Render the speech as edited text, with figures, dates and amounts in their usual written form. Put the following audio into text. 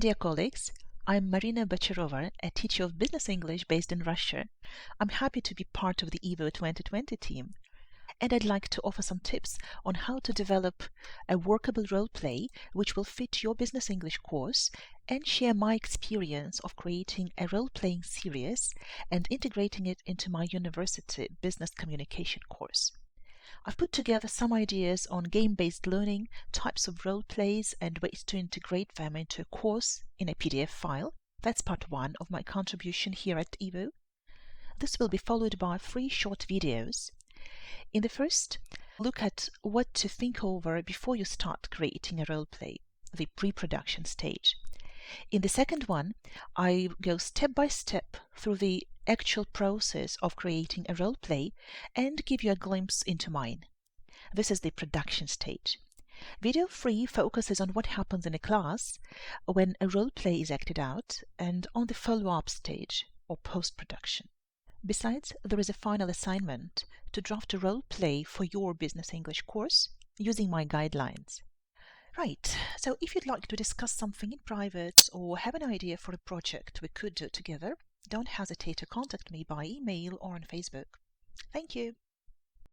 Dear colleagues, I'm Marina Bocharova, a teacher of business English based in Russia. I'm happy to be part of the EVO 2020 team, and I'd like to offer some tips on how to develop a workable role play which will fit your business English course, and share my experience of creating a role-playing series and integrating it into my university business communication course. I've put together some ideas on game-based learning, types of role plays, and ways to integrate them into a course in a PDF file. That's part one of my contribution here at EVO. This will be followed by 3 short videos. In the first, look at what to think over before you start creating a role play, the pre-production stage. In the second one, I go step by step through the actual process of creating a role play and give you a glimpse into mine. This is the production stage. Video 3 focuses on what happens in a class when a role play is acted out and on the follow-up stage or post-production. Besides, there is a final assignment to draft a role play for your business English course using my guidelines. Right, so if you'd like to discuss something in private or have an idea for a project we could do together, don't hesitate to contact me by email or on Facebook. Thank you.